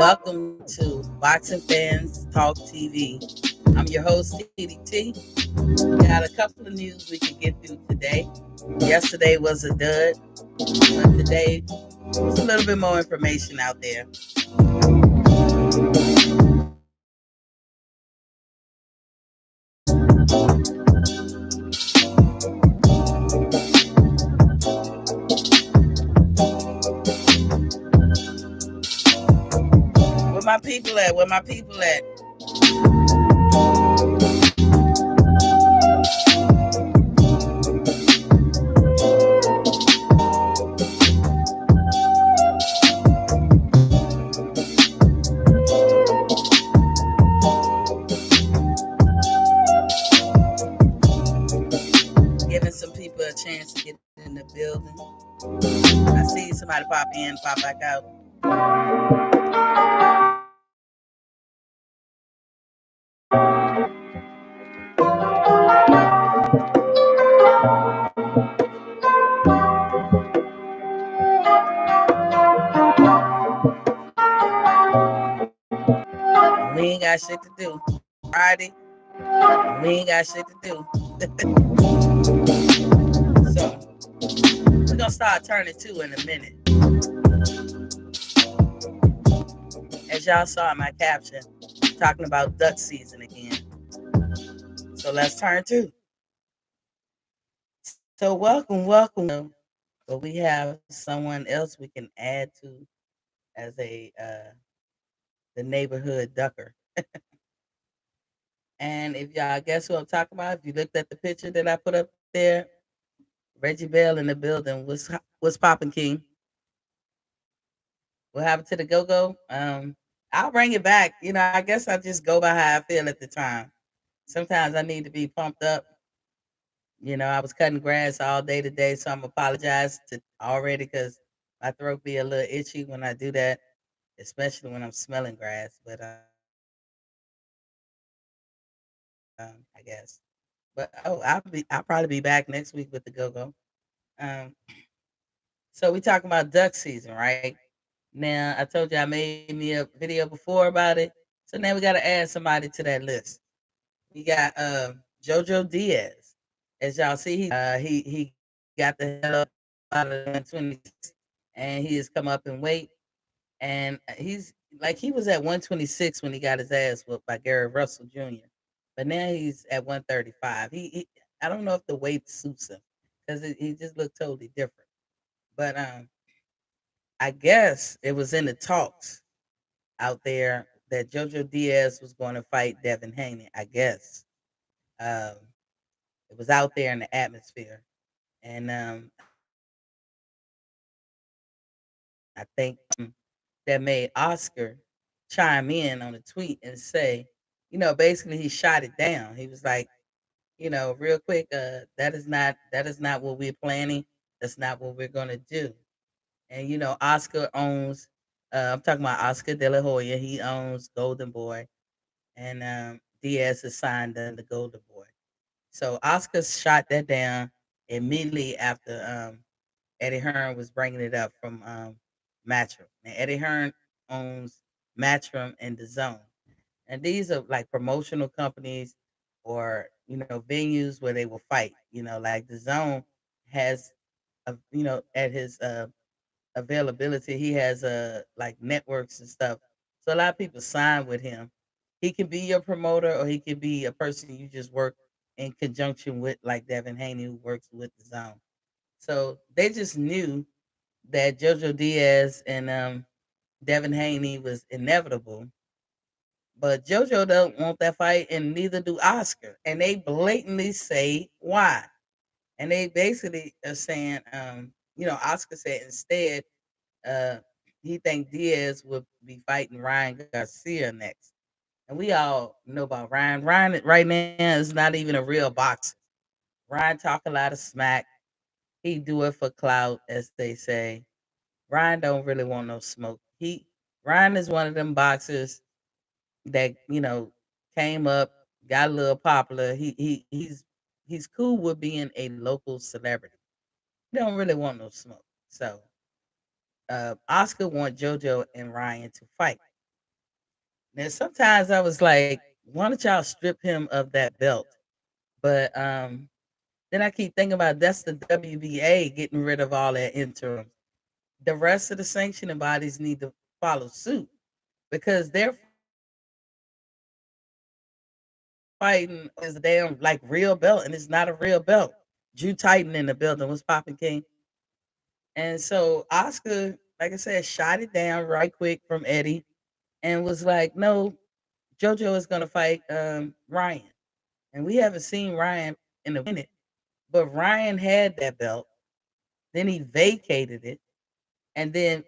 welcome to Boxing Fans Talk TV. I'm your host, TDT. Got a couple of news we can get through today. Yesterday was a dud, but today there's a little bit more information out there. Where my people at? Where my people at? Giving some people a chance to get in the building. I see somebody pop in, pop back out. We ain't got shit to do. Friday, we ain't got shit to do. So we're gonna start turning two in a minute. As y'all saw in my caption, talking about duck season again. So let's turn two. So welcome. But we have someone else we can add to as a the neighborhood ducker. And if y'all guess who I'm talking about, if you looked at the picture that I put up there, Reggie Bell in the building. What's popping, King? What happened to the go go? I'll bring it back. I guess I just go by how I feel at the time. Sometimes I need to be pumped up. I was cutting grass all day today, so I'm apologize to already because my throat be a little itchy when I do that, especially when I'm smelling grass. But I guess. But I'll probably be back next week with the go go. Um, so we talking about duck season, right? Now I told you I made me a video before about it, so now we got to add somebody to that list. We got JoJo Diaz. As y'all see, he got the hell up out of 126, and he has come up in weight. And he's like he was at 126 when he got his ass whooped by Gary Russell Jr. But now he's at 135. He I don't know if the weight suits him because he just looked totally different. But I guess it was in the talks out there that JoJo Diaz was going to fight Devin Haney. I guess. Um, it was out there in the atmosphere. And I think that made Oscar chime in on a tweet and say, basically he shot it down. He was like, real quick, that is not what we're planning. That's not what we're gonna do. And Oscar owns. I'm talking about Oscar De La Hoya. He owns Golden Boy, and Diaz is signed under Golden Boy. So Oscar shot that down immediately after Eddie Hearn was bringing it up from Matchroom. Now Eddie Hearn owns Matchroom and the Zone, and these are like promotional companies or venues where they will fight. Like the Zone has, at his availability, he has like networks and stuff. So a lot of people sign with him. He can be your promoter, or he can be a person you just work in conjunction with, like Devin Haney, who works with the Zone. So they just knew that JoJo Diaz and Devin Haney was inevitable, but JoJo don't want that fight, and neither do Oscar. And they blatantly say why. And they basically are saying, Oscar said instead, uh, he think Diaz would be fighting Ryan Garcia next. And we all know about Ryan. Ryan right now is not even a real boxer. Ryan talk a lot of smack. He do it for clout, as they say. Ryan don't really want no smoke. Ryan is one of them boxers that came up, got a little popular. He's cool with being a local celebrity. He don't really want no smoke. So Oscar want JoJo and Ryan to fight. Now sometimes I was like, why don't y'all strip him of that belt? But then I keep thinking about that's the WBA getting rid of all that interim. The rest of the sanctioning bodies need to follow suit because they're fighting is a damn like real belt and it's not a real belt. Drew Titan in the building was popping king. And so Oscar, like I said, shot it down right quick from Eddie and was like, no, JoJo is gonna fight Ryan. And we haven't seen Ryan in a minute. But Ryan had that belt. Then he vacated it. And then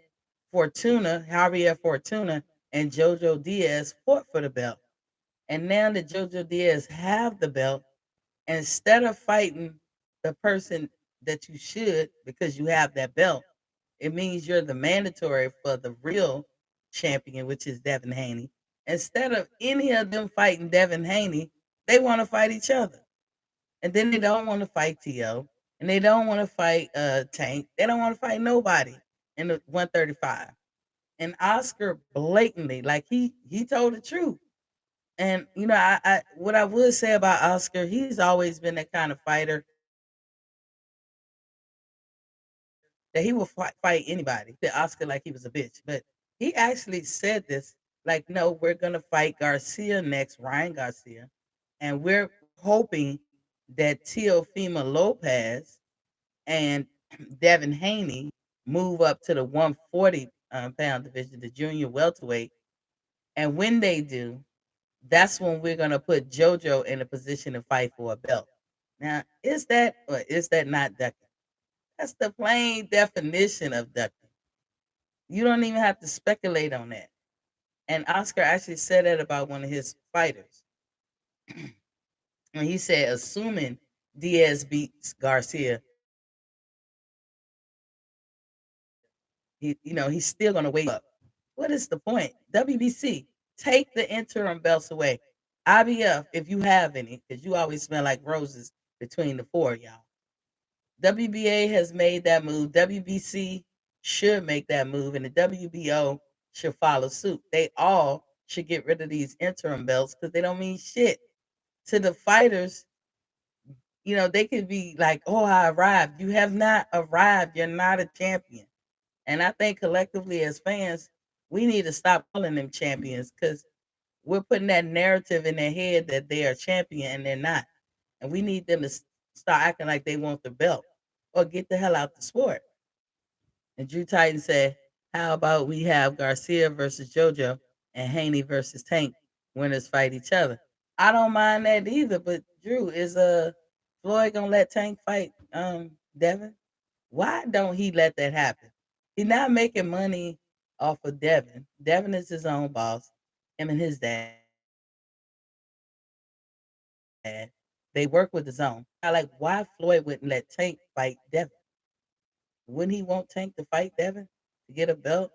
Javier Fortuna, and Jojo Diaz fought for the belt. And now that Jojo Diaz have the belt, instead of fighting the person that you should because you have that belt, it means you're the mandatory for the real champion, which is Devin Haney. Instead of any of them fighting Devin Haney, they want to fight each other. And then they don't want to fight T.O. and they don't want to fight Tank. They don't want to fight nobody in the 135. And Oscar blatantly, like he told the truth. And you know, I what I would say about Oscar, he's always been that kind of fighter that he will fight anybody. The Oscar like he was a bitch, but he actually said this like, no, we're gonna fight Garcia next, Ryan Garcia, and we're hoping that Teofimo Lopez and Devin Haney move up to the 140 pound division, the junior welterweight. And when they do, that's when we're gonna put JoJo in a position to fight for a belt. Now, is that or is that not ducking? That's the plain definition of ducking. You don't even have to speculate on that. And Oscar actually said that about one of his fighters. When he said, assuming Diaz beats Garcia, he's still gonna wait up. What is the point? WBC, take the interim belts away. IBF, if you have any, because you always smell like roses between the four of y'all. WBA has made that move. WBC should make that move, and the WBO should follow suit. They all should get rid of these interim belts because they don't mean shit to the fighters. They could be like, "Oh, I arrived." You have not arrived. You're not a champion. And I think collectively as fans, we need to stop calling them champions because we're putting that narrative in their head that they are champion and they're not. And we need them to start acting like they want the belt or get the hell out the sport. And Drew Titan said, how about we have Garcia versus JoJo and Haney versus Tank? Winners fight each other. I don't mind that either, but Drew, is Floyd gonna let Tank fight Devin? Why don't he let that happen? He's not making money off of Devin. Devin is his own boss, him and his dad. They work with his own. I like why Floyd wouldn't let Tank fight Devin. Wouldn't he want Tank to fight Devin to get a belt?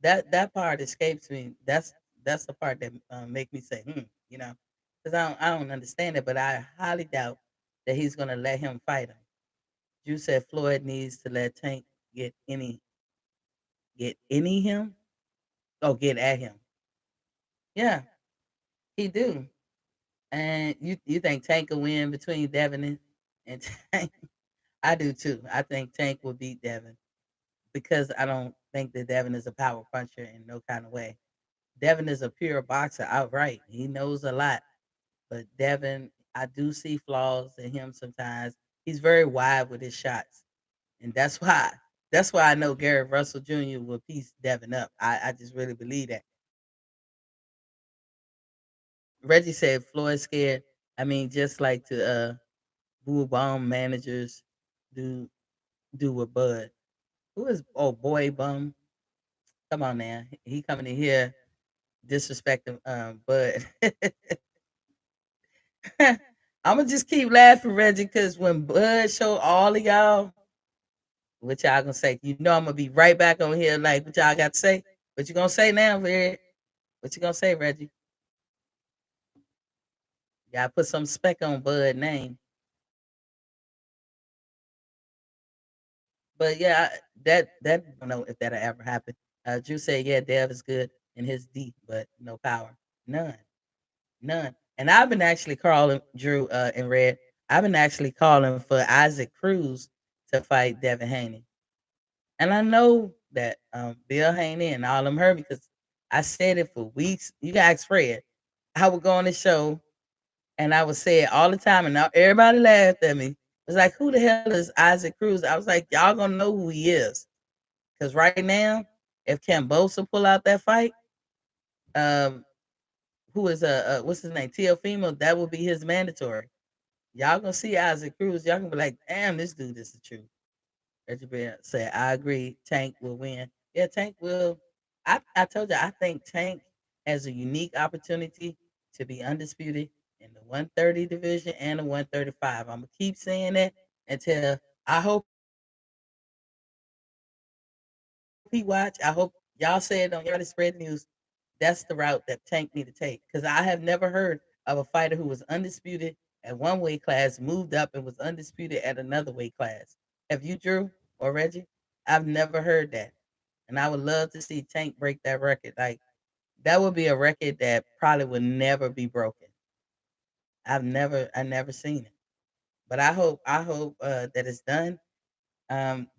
That part escapes me. That's the part that make me say, because I don't understand it, but I highly doubt that he's gonna let him fight him. You said Floyd needs to let Tank get any him. Oh, get at him. Yeah, he do. And you think Tank will win between Devin and Tank? I do too. I think Tank will beat Devin because I don't think that Devin is a power puncher in no kind of way. Devin is a pure boxer outright. He knows a lot. But Devin, I do see flaws in him sometimes. He's very wide with his shots. And that's why I know Gary Russell Jr. will piece Devin up. I just really believe that. Reggie said Floyd scared. I mean, just like to Bull Bomb managers do with Bud. Who is Boy Bum? Come on now. He coming in here disrespecting Bud. I'ma just keep laughing, Reggie, because when Bud showed all of y'all what y'all gonna say, I'm gonna be right back on here like what y'all got to say. What you gonna say now, Red? What you gonna say, Reggie? Y'all put some spec on Bud name. But yeah, that I don't know if that'll ever happen. Drew said, yeah, Dev is good in his D, but no power. None. None. And I've been actually calling Drew in red. I've been actually calling for Isaac Cruz to fight Devin Haney. And I know that Bill Haney and all them heard me because I said it for weeks. You can ask Fred. I would go on the show and I would say it all the time, and now everybody laughed at me. It's like, who the hell is Isaac Cruz? I was like, y'all gonna know who he is. Because right now, if Cambosa pull out that fight, um, who is what's his name? Teofimo, that will be his mandatory. Y'all gonna see Isaac Cruz. Y'all gonna be like, damn, this dude is the truth. Reggie Bear said, I agree. Tank will win. Yeah, Tank will. I told you, I think Tank has a unique opportunity to be undisputed in the 130 division and the 135. I'm gonna keep saying that until I hope he watch. I hope y'all say it on everybody spread news. That's the route that Tank need to take. Because I have never heard of a fighter who was undisputed at one weight class, moved up and was undisputed at another weight class. Have you, Drew or Reggie? I've never heard that. And I would love to see Tank break that record. Like that would be a record that probably would never be broken. I never seen it. But I hope that it's done.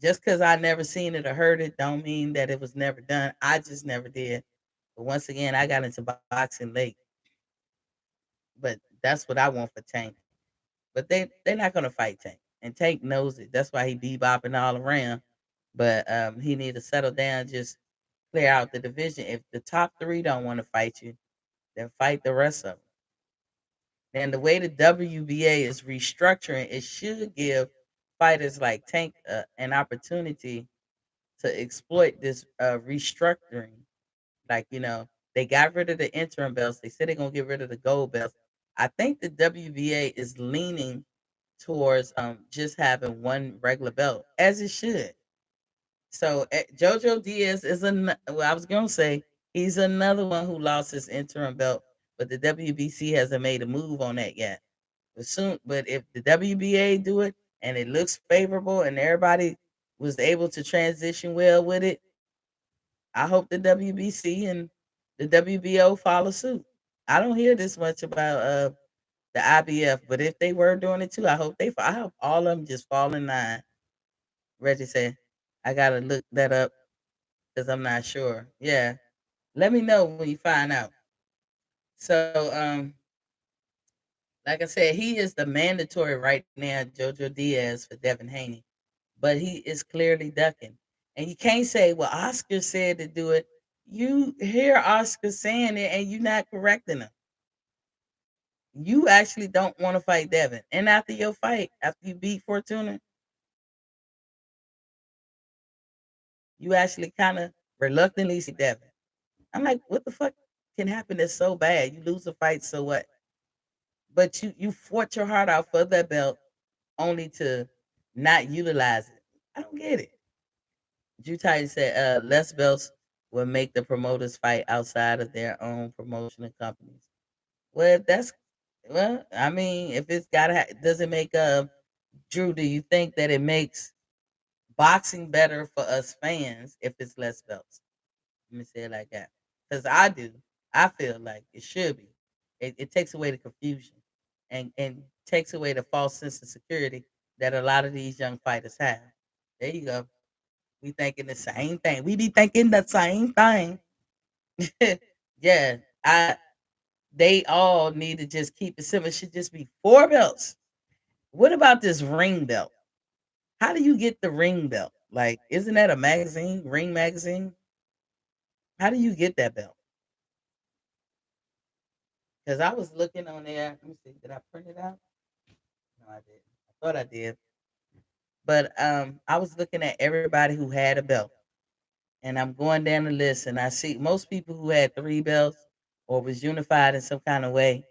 Just because I never seen it or heard it, don't mean that it was never done. I just never did. But once again, I got into boxing late. But that's what I want for Tank. But they're not gonna fight Tank, and Tank knows it. That's why he bebopping all around. But he need to settle down, just clear out the division. If the top three don't want to fight you, then fight the rest of them. And the way the WBA is restructuring, it should give fighters like Tank an opportunity to exploit this restructuring. Like, they got rid of the interim belts. They said they're gonna get rid of the gold belts. I think the WBA is leaning towards just having one regular belt, as it should. So Jojo Diaz is well, I was gonna say he's another one who lost his interim belt, but the WBC hasn't made a move on that yet. But if the WBA do it and it looks favorable and everybody was able to transition well with it, I hope the WBC and the WBO follow suit. I don't hear this much about the IBF, but if they were doing it too, I hope all of them just fall in line. Reggie said, I gotta look that up because I'm not sure. Yeah, let me know when you find out. So, like I said, he is the mandatory right now, Jojo Diaz for Devin Haney, but he is clearly ducking. And you can't say, well, Oscar said to do it. You hear Oscar saying it and you're not correcting him. You actually don't want to fight Devin. And after your fight, after you beat Fortuna, you actually kind of reluctantly see Devin. I'm like, what the fuck can happen that's so bad? You lose a fight, so what? But you fought your heart out for that belt only to not utilize it. I don't get it. Drew Titan said less belts will make the promoters fight outside of their own promotional companies. Well, if that's well, I mean, if it's gotta does it make Drew, do you think that it makes boxing better for us fans if it's less belts? Let me say it like that. Because I do. I feel like it should be. It takes away the confusion and takes away the false sense of security that a lot of these young fighters have. There you go. We thinking the same thing. We be thinking the same thing. Yeah. I they all need to just keep it simple. It should just be four belts. What about this ring belt? How do you get the ring belt? Like, isn't that a magazine? Ring magazine? How do you get that belt? Because I was looking on there. Let me see. Did I print it out? No, I didn't. I thought I did. But I was looking at everybody who had a belt. And I'm going down the list and I see most people who had three belts or was unified in some kind of way,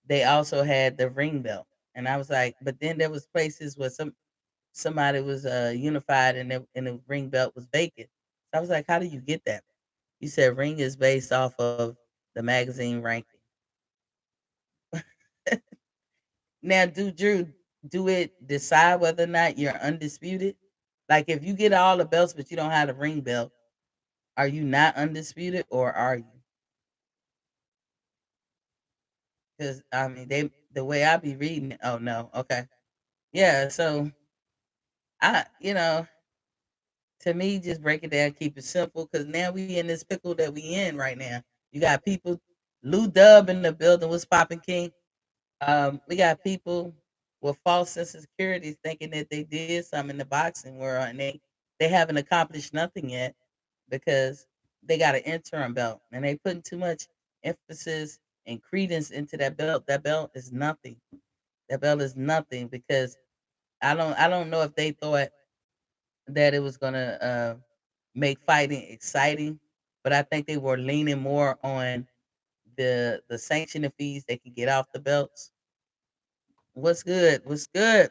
they also had the ring belt. And I was like, but then there was places where somebody was unified and the ring belt was vacant. So I was like, how do you get that? You said ring is based off of the magazine ranking. Now, do it decide whether or not you're undisputed? Like if you get all the belts but you don't have the ring belt, are you not undisputed or are you? 'Cause, I mean, they the way I be reading it. Oh, no, okay. Yeah, so to me, just break it down, keep it simple. Cause now we in this pickle that we in right now. You got people Lou Dub in the building, what's popping, king? We got people with false sense of security thinking that they did something in the boxing world, and they haven't accomplished nothing yet because they got an interim belt, and they putting too much emphasis and credence into that belt. That belt is nothing. That belt is nothing because I don't know if they thought that it was gonna make fighting exciting, but I think they were leaning more on the sanctioning fees they could get off the belts. What's good? What's good?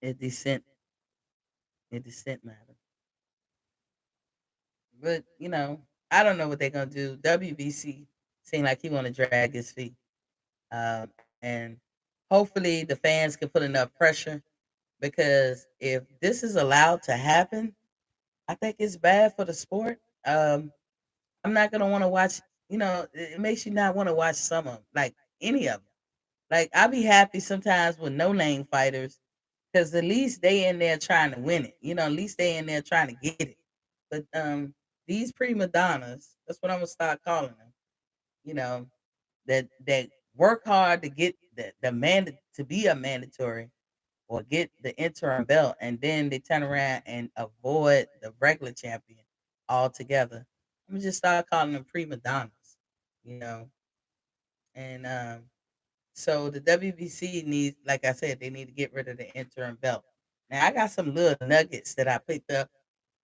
It descent, it descent matter. But I don't know what they're gonna do. WBC seem like he want to drag his feet, um, and hopefully the fans can put enough pressure because if this is allowed to happen, I think it's bad for the sport. Um, I'm not gonna want to watch. It makes you not want to watch some of 'em, like any of them. Like I be happy sometimes with no name fighters because at least they in there trying to win it. At least they in there trying to get it. But these prima donnas, that's what I'm gonna start calling them. You know, that work hard to get the man to be a mandatory or get the interim belt, and then they turn around and avoid the regular champion altogether. I'm gonna just start calling them prima donnas. You know, and so the WBC needs, like I said, they need to get rid of the interim belt. Now I got some little nuggets that I picked up.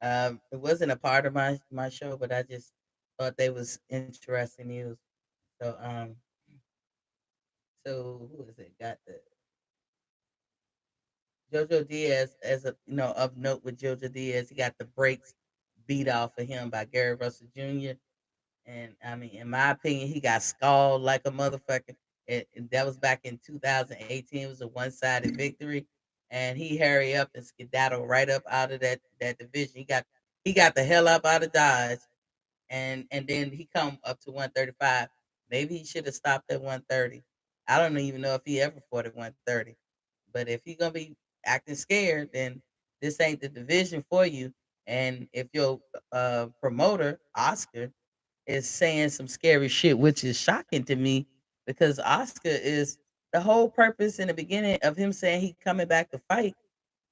It wasn't a part of my show, but I just thought they was interesting news. So so who is it? Got the Jojo Diaz as a of note with Jojo Diaz. He got the brakes beat off of him by Gary Russell Jr. And I mean, in my opinion, he got scalded like a motherfucker. And that was back in 2018. It was a one-sided victory, and he hurry up and skedaddle right up out of that division. He got the hell up out of Dodge, and then he come up to 135. Maybe he should have stopped at 130. I don't even know if he ever fought at 130. But if you're gonna be acting scared, then this ain't the division for you. And if your promoter Oscar is saying some scary shit, which is shocking to me, because Oscar is the whole purpose in the beginning of him saying he coming back to fight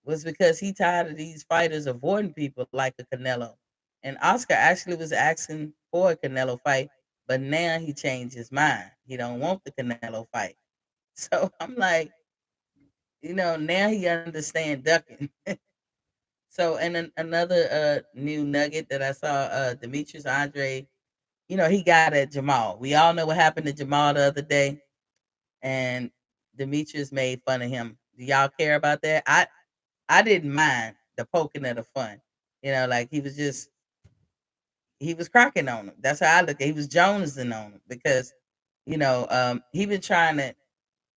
was because he tired of these fighters avoiding people like a Canelo. And Oscar actually was asking for a Canelo fight, but now he changed his mind. He don't want the Canelo fight. So I'm like, now he understand ducking. So and then another new nugget that I saw, Demetrius Andre, he got at Jamal. We all know what happened to Jamal the other day, and Demetrius made fun of him. Do y'all care about that? I didn't mind the poking of the fun. Like he was cracking on him. That's how I look at it. He was jonesing on him because, he been trying to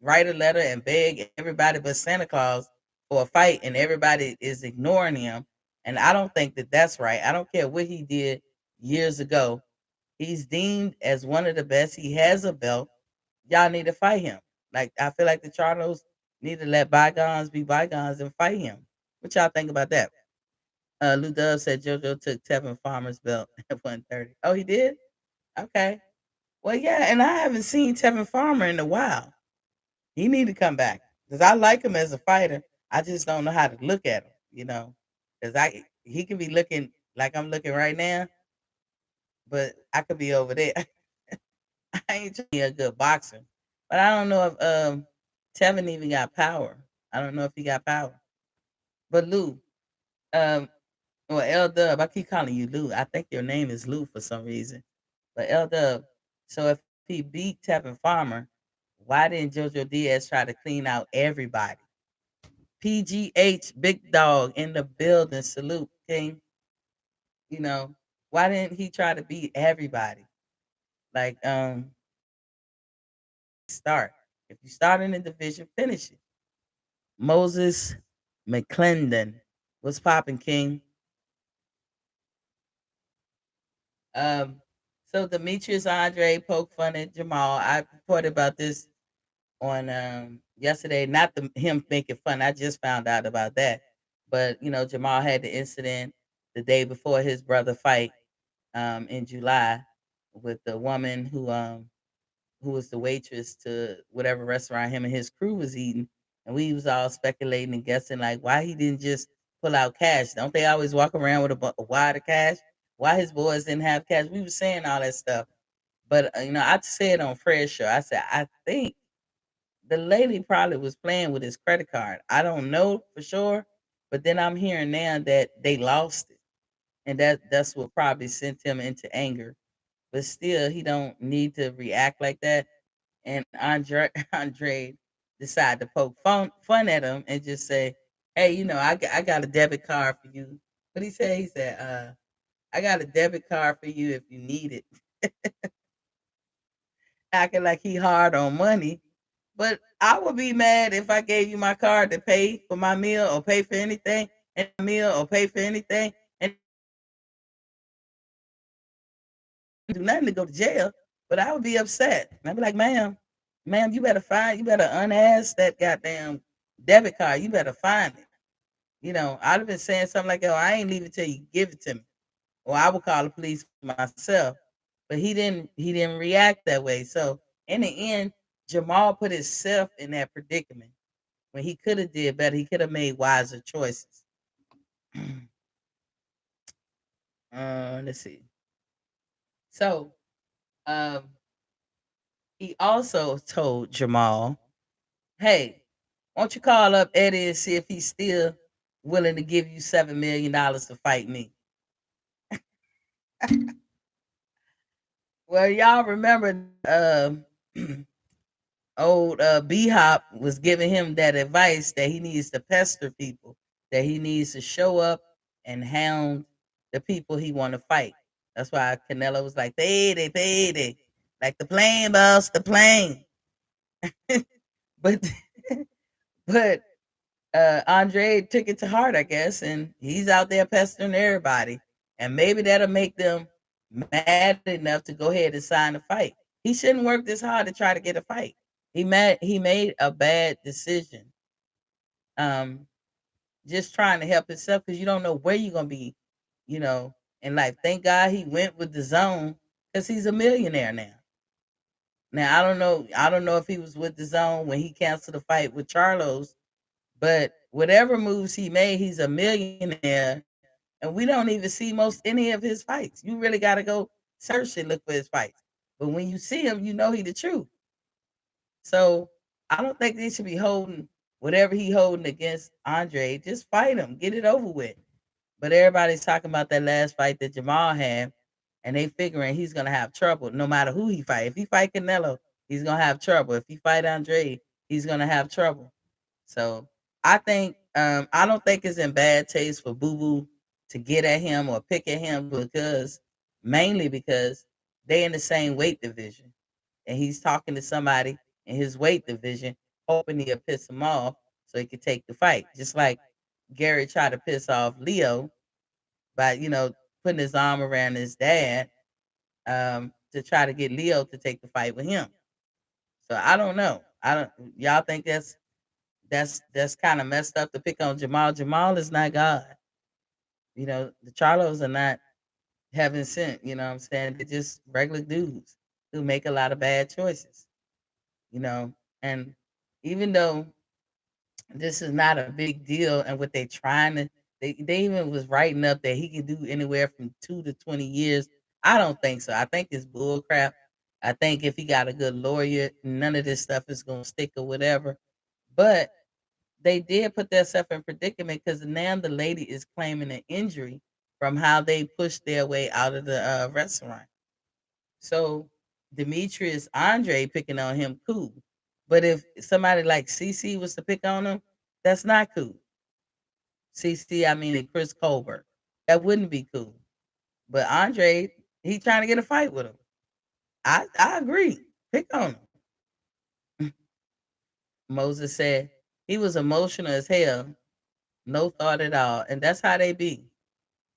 write a letter and beg everybody but Santa Claus for a fight, and everybody is ignoring him. And I don't think that that's right. I don't care what he did years ago. He's deemed as one of the best. He has a belt. Y'all need to fight him. Like I feel like the Charlos need to let bygones be bygones and fight him. What y'all think about that? Lou Dub said JoJo took Tevin Farmer's belt at 130. Oh, he did? Okay. Well, yeah, and I haven't seen Tevin Farmer in a while. He need to come back because I like him as a fighter. I just don't know how to look at him, because he could be looking like I'm looking right now, but I could be over there. I ain't trying to be a good boxer, but I don't know if Tevin even got power. I don't know if he got power. But Lou, um, well, L Dub, I keep calling you Lou. I think your name is Lou for some reason. But L Dub, so if he beat Tevin Farmer, why didn't Jojo Diaz try to clean out everybody? PGH, big dog in the building. Salute, King. You know, why didn't he try to beat everybody? Like, start. If you start in the division, finish it. Moses McClendon. What's popping, King? Um, So Demetrius Andre poked fun at Jamal. I reported about this on yesterday. Not him making fun. I just found out about that. But Jamal had the incident the day before his brother fight in July with the woman who was the waitress to whatever restaurant him and his crew was eating. And we was all speculating and guessing like why he didn't just pull out cash. Don't they always walk around with a wad of cash? Why his boys didn't have cash? We were saying all that stuff. But I said on Fred's show, I said I think the lady probably was playing with his credit card. I don't know for sure, but then I'm hearing now that they lost it, and that's what probably sent him into anger. But still, he don't need to react like that. And Andre decided to poke fun at him and just say, "Hey, I got a debit card for you." What he say? He said, "I got a debit card for you if you need it." Acting like he hard on money. But I would be mad if I gave you my card to pay for my meal or pay for anything, and do nothing to go to jail. But I would be upset. And I'd be like, ma'am, you better unask that goddamn debit card. You better find it. I'd have been saying something like, oh, I ain't leave it till you give it to me. Or I would call the police myself. But he didn't react that way. So in the end, Jamal put himself in that predicament when he could have did better. He could have made wiser choices. Let's see. So um, he also told Jamal, "Hey, won't you call up Eddie and see if he's still willing to give you $7 million to fight me?" Well, y'all remember old B Hop was giving him that advice that he needs to pester people, that he needs to show up and hound the people he want to fight. That's why Canelo was like, payday, like the plane, boss, the plane. But but Andre took it to heart, I guess, and he's out there pestering everybody, and maybe that'll make them mad enough to go ahead and sign a fight. He shouldn't work this hard to try to get a fight. He made a bad decision. Um, just trying to help himself because you don't know where you're gonna be, you know, in life. Thank God he went with the zone because he's a millionaire now. Now I don't know if he was with the zone when he canceled the fight with Charlos, but whatever moves he made, he's a millionaire, and we don't even see most any of his fights. You really got to go search and look for his fights. But when you see him, you know he the truth. So I don't think they should be holding whatever he holding against Andre. Just fight him, get it over with. But everybody's talking about that last fight that Jamal had, and they figuring he's gonna have trouble no matter who he fight. If he fight Canelo, he's gonna have trouble. If he fight Andre, he's gonna have trouble. So I don't think it's in bad taste for Boo Boo to get at him or pick at him because mainly because they in the same weight division and he's talking to somebody in his weight division, hoping he'll piss him off so he could take the fight. Just like Gary tried to piss off Leo by, putting his arm around his dad to try to get Leo to take the fight with him. So I don't know. I don't y'all think that's kind of messed up to pick on Jamal. Jamal is not God. The Charlos are not heaven sent, you know what I'm saying? They're just regular dudes who make a lot of bad choices, you know. And even though this is not a big deal and what they trying to they even was writing up that he can do anywhere from 2 to 20 years. I don't think so. I think it's bull crap. I think if he got a good lawyer, none of this stuff is gonna stick or whatever. But they did put themselves in predicament because now the lady is claiming an injury from how they pushed their way out of the restaurant. So Demetrius Andre picking on him, cool. But if somebody like CC was to pick on him, that's not cool. CC, I mean, and Chris Colbert, that wouldn't be cool. But Andre, he trying to get a fight with him. I agree. Pick on him. Moses said he was emotional as hell, no thought at all, and that's how they be.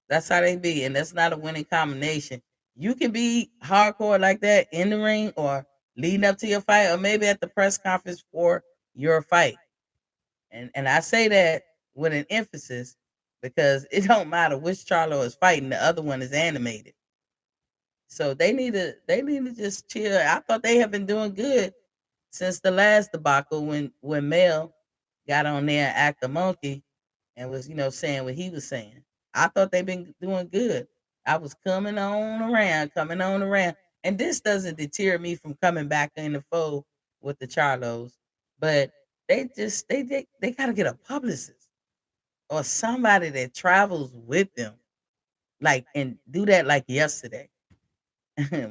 That's how they be, and that's not a winning combination. You can be hardcore like that in the ring or leading up to your fight, or maybe at the press conference for your fight. And I say that with an emphasis because it don't matter which Charlo is fighting, the other one is animated. So they need to just chill. I thought they have been doing good since the last debacle when Mel got on there and act a monkey and was, saying what he was saying. I thought they've been doing good. I was coming on around. And this doesn't deter me from coming back in the fold with the Charlos. But they gotta get a publicist or somebody that travels with them. Like and do that like yesterday.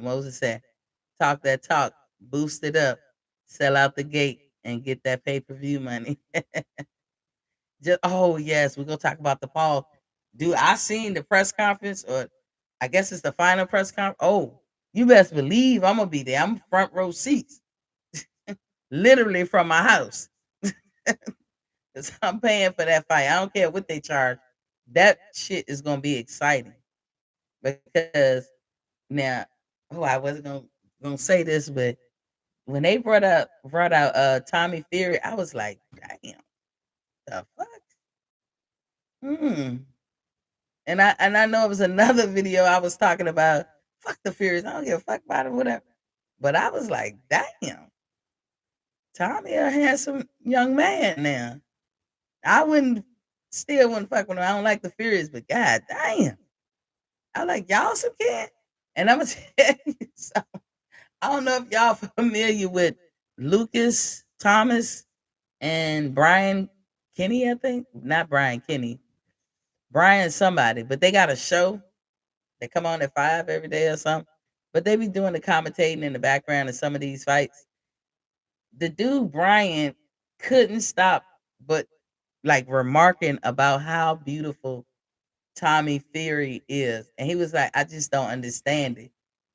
Moses said, talk that talk, boost it up, sell out the gate, and get that pay-per-view money. Just oh yes, we're gonna talk about the Paul. Dude, I seen the press conference, or I guess it's the final press conference. Oh, you best believe I'm gonna be there. I'm front row seats, literally from my house. 'Cause I'm paying for that fight. I don't care what they charge. That shit is gonna be exciting because now, oh, I wasn't gonna say this, but when they brought out Tommy Fury, I was like, damn, the fuck? Hmm. And I know it was another video I was talking about. Fuck the Furies. I don't give a fuck about it, whatever. But I was like, damn, Tommy a handsome young man now. I still wouldn't fuck with him. I don't like the Furies, but god damn. I like y'all some kid. And I'm gonna tell you something. I don't know if y'all familiar with Lucas Thomas and Brian Kenny, I think. Not Brian Kenny. Brian somebody, but they got a show. They come on at 5 every day or something. But they be doing the commentating in the background of some of these fights. The dude Brian couldn't stop but like remarking about how beautiful Tommy Fury is. And he was like, I just don't understand it.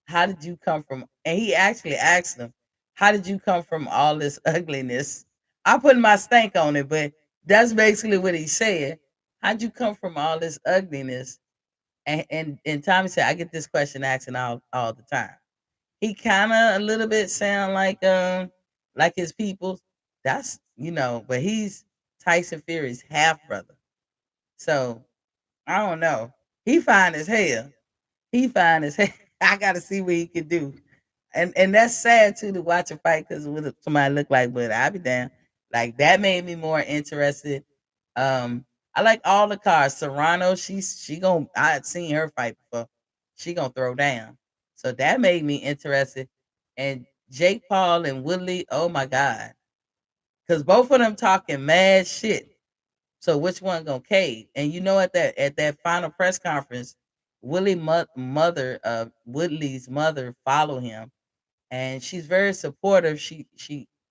How did you come from and he actually asked him, how did you come from all this ugliness? I put my stank on it, but that's basically what he said. How'd you come from all this ugliness? And Tommy said, I get this question asked all the time. He kinda a little bit sound like his people. That's but he's Tyson Fury's half brother. So I don't know. He fine as hell. He fine as hell. I gotta see what he can do. And that's sad too to watch a fight because what somebody look like, but I be damn. Like that made me more interested. I like all the cars. Serrano, she gon' I had seen her fight before. She gonna throw down. So that made me interested. And Jake Paul and Woodley, oh my God. Cause both of them talking mad shit. So which one gonna cave? And at that final press conference, Woodley's mother followed him, and she's very supportive. She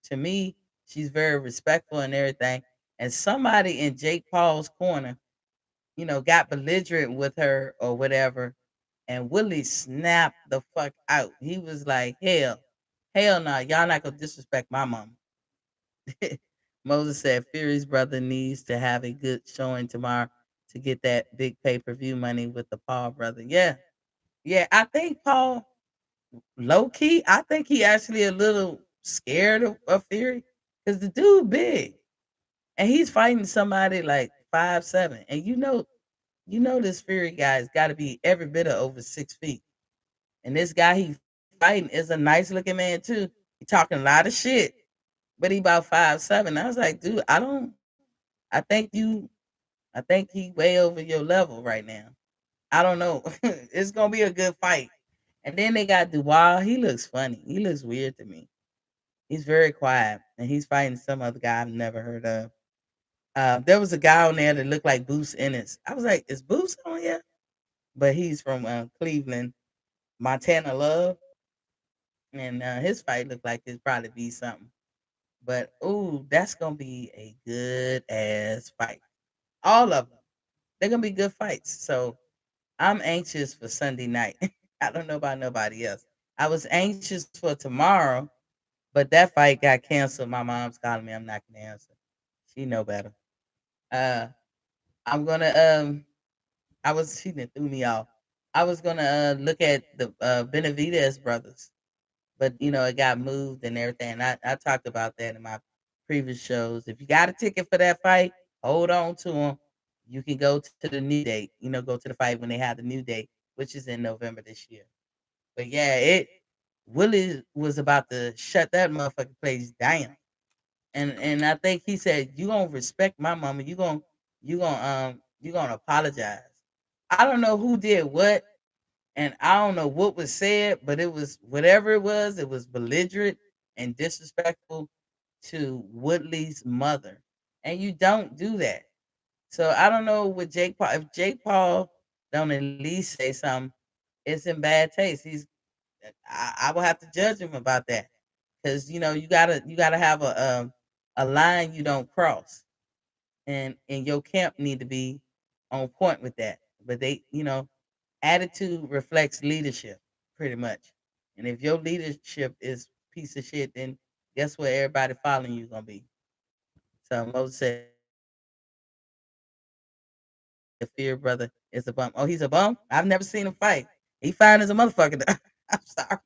to me, she's very respectful and everything. And somebody in Jake Paul's corner, got belligerent with her or whatever, and Woodley snapped the fuck out. He was like, hell no, y'all not gonna disrespect my mama. Moses said Fury's brother needs to have a good showing tomorrow to get that big pay-per-view money with the Paul brother. Yeah. Yeah, I think Paul low key, I think he actually a little scared of Fury because the dude big and he's fighting somebody like 5'7". And this Fury guy's got to be every bit of over 6 feet. And this guy he fighting is a nice looking man too. He talking a lot of shit, but he about 5'7". I was like, dude, I think I think he way over your level right now. I don't know. It's gonna be a good fight. And then they got Duval. He looks funny. He looks weird to me. He's very quiet, and he's fighting some other guy I've never heard of. There was a guy on there that looked like Boost Ennis. I was like, "Is Boost on here?" But he's from Cleveland, Montana Love, and his fight looked like it'd probably be something. But ooh, that's gonna be a good ass fight. All of them. They're gonna be good fights. So I'm anxious for Sunday night. I don't know about nobody else. I was anxious for tomorrow, but that fight got canceled. My mom's calling me. I'm not gonna answer. She know better. Uh, I'm gonna. She done threw me off. I was gonna look at the Benavidez brothers, but it got moved and everything. I talked about that in my previous shows. If you got a ticket for that fight, hold on to them. You can go to the new date. Go to the fight when they have the new date, which is in November this year. But yeah, Willie was about to shut that motherfucking place down. And I think he said, "You gonna respect my mama. You gonna apologize." I don't know who did what, and I don't know what was said, but it was whatever it was. It was belligerent and disrespectful to Woodley's mother, and you don't do that. So I don't know what Jake Paul. If Jake Paul don't at least say something, it's in bad taste. I will have to judge him about that, because you gotta have a line you don't cross, and your camp need to be on point with that. But attitude reflects leadership, pretty much. And if your leadership is piece of shit, then guess what? Everybody following you gonna be. So Moses said, "The fear brother is a bum." Oh, he's a bum. I've never seen him fight. He fine as a motherfucker. I'm sorry.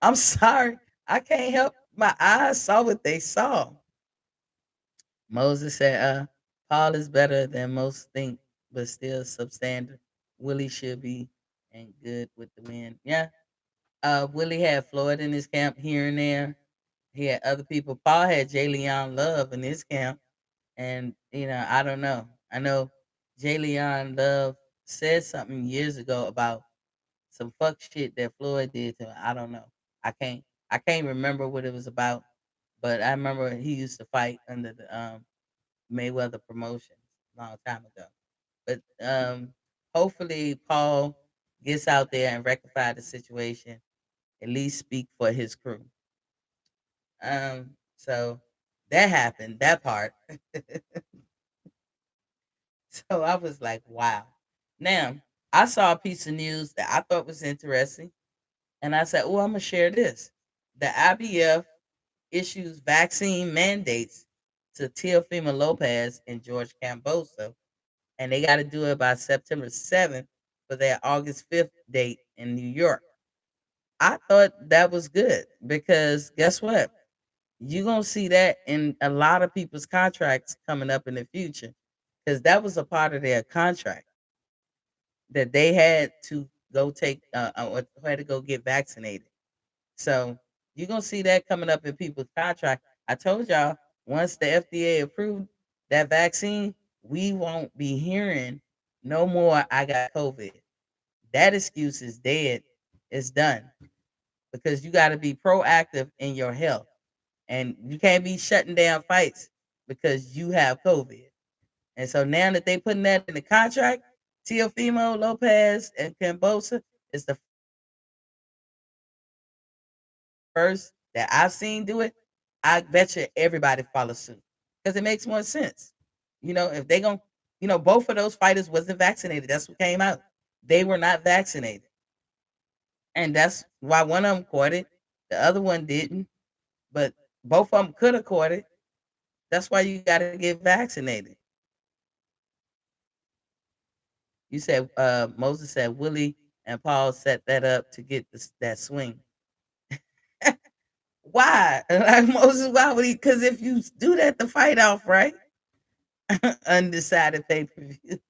I'm sorry. I can't help my eyes saw what they saw. Moses said, Paul is better than most think, but still substandard. Willie should be and good with the win. Yeah. Willie had Floyd in his camp here and there. He had other people. Paul had Jay Leon Love in his camp. And, I don't know. I know Jay Leon Love said something years ago about some fuck shit that Floyd did to him. I don't know. I can't remember what it was about, but I remember he used to fight under the Mayweather Promotions a long time ago. But hopefully Paul gets out there and rectify the situation. At least speak for his crew. So that happened, that part. So I was like, wow. Now I saw a piece of news that I thought was interesting, and I said, "Oh, I'm gonna share this." The IBF issues vaccine mandates to Teofimo Lopez and George Camboso, and they got to do it by September 7th for their August 5th date in New York. I thought that was good because guess what? You're going to see that in a lot of people's contracts coming up in the future, because that was a part of their contract that they had to go take or had to go get vaccinated. So you're gonna see that coming up in people's contract. I told y'all, once the FDA approved that vaccine, we won't be hearing no more "I got COVID." That excuse is dead. It's done, because you got to be proactive in your health, and you can't be shutting down fights because you have COVID. And so now that they putting that in the contract, Teofimo Lopez and Cambosa is the first that I've seen do it. I bet you everybody follows suit, because it makes more sense. If they going both of those fighters wasn't vaccinated. That's what came out. They were not vaccinated. And that's why one of them caught it. The other one didn't. But both of them could have caught it. That's why you got to get vaccinated. You said Moses said Willie and Paul set that up to get that swing. Why? Like Moses, why would he? Because if you do that to fight off, right? Undecided pay per view.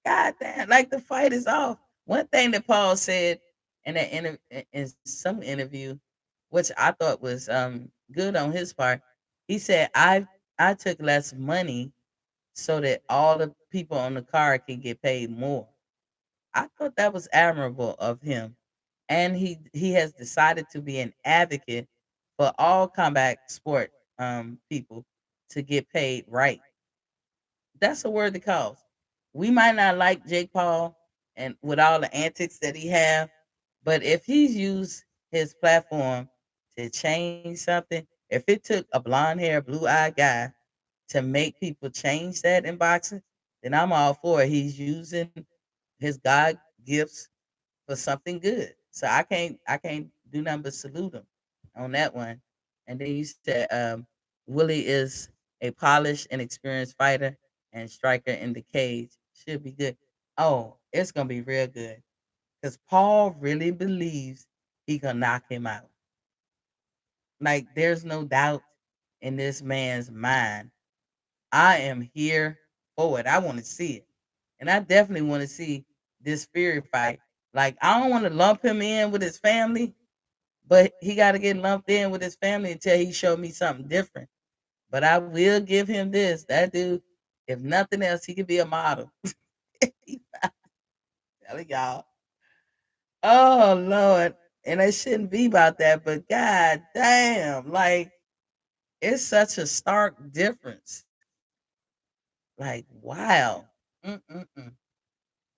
God damn, like the fight is off. One thing that Paul said in some interview, which I thought was good on his part, he said, I took less money so that all the people on the card can get paid more. I thought that was admirable of him. And he has decided to be an advocate for all combat sport people to get paid right. That's a word to cause. We might not like Jake Paul and with all the antics that he have, but if he's used his platform to change something, if it took a blonde hair, blue eyed guy to make people change that in boxing, then I'm all for it. He's using his God gifts for something good. So I can't do nothing but salute him on that one. And then you said Willie is a polished and experienced fighter and striker in the cage. Should be good. Oh, it's gonna be real good. Because Paul really believes he can knock him out. Like there's no doubt in this man's mind. I am here for it. I want to see it. And I definitely want to see this Fury fight. Like I don't want to lump him in with his family, but he got to get lumped in with his family until he showed me something different. But I will give him this. That dude, if nothing else, he could be a model. Telling y'all. Oh Lord. And it shouldn't be about that, but god damn, like it's such a stark difference. Like, wow. Mm-mm-mm.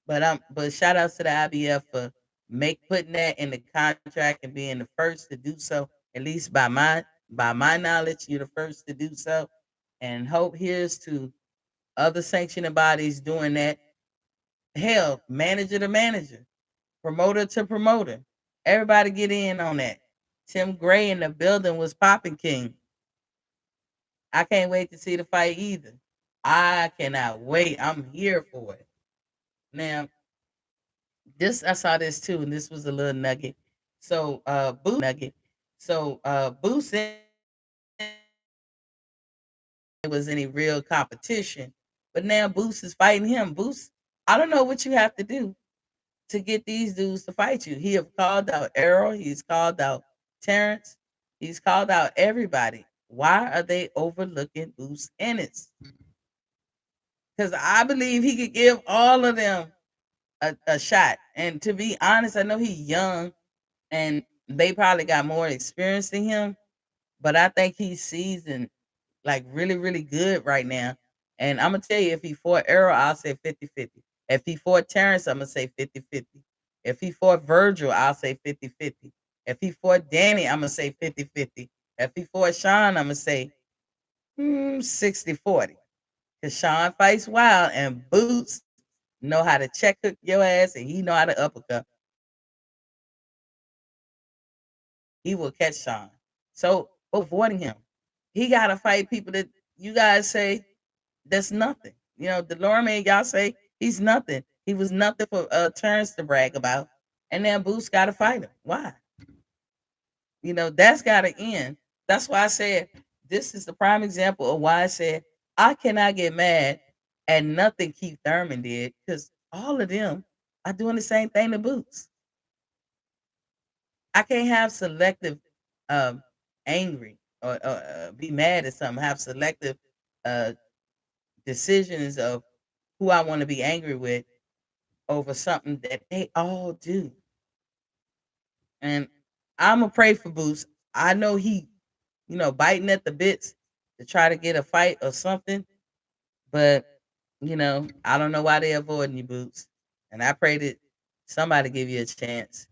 But shout out to the IBF for make putting that in the contract and being the first to do so. At least by my knowledge, you're the first to do so. And hope here's to other sanctioning bodies doing that. Hell, manager to manager, promoter to promoter. Everybody get in on that. Tim Gray in the building was popping king. I can't wait to see the fight either. I cannot wait. I'm here for it. Now, this I saw this too, and this was a little nugget. Boost was any real competition, but now Boost is fighting him. Boost, I don't know what you have to do to get these dudes to fight you. He have called out Errol, he's called out Terrence, he's called out everybody. Why are they overlooking Boost Ennis? Because I believe he could give all of them a shot. And to be honest, I know he's young and they probably got more experience than him, but I think he's seasoned like really, really good right now. And I'm gonna tell you, if he fought Errol, I'll say 50-50. If he fought Terrence, I'm gonna say 50-50. If he fought Virgil, I'll say 50-50. If he fought Danny, I'm gonna say 50-50. If he fought Sean, I'm gonna say 60-40. Because Sean fights wild and Boots know how to check hook your ass and he know how to uppercut. He will catch Sean. So avoiding him. He gotta fight people that you guys say that's nothing. You know, Delorme, y'all say he's nothing. He was nothing for Terrence to brag about. And then Boots gotta fight him. Why? You know, that's gotta end. That's why I said this is the prime example of why I said I cannot get mad at nothing Keith Thurman did, because all of them are doing the same thing to Boots. I can't have selective um angry or be mad at something, have selective uh decisions of who I want to be angry with over something that they all do. And I'm gonna pray for Boots. I know he, biting at the bits to try to get a fight or something, but I don't know why they avoiding you, Boots. And I pray that somebody give you a chance.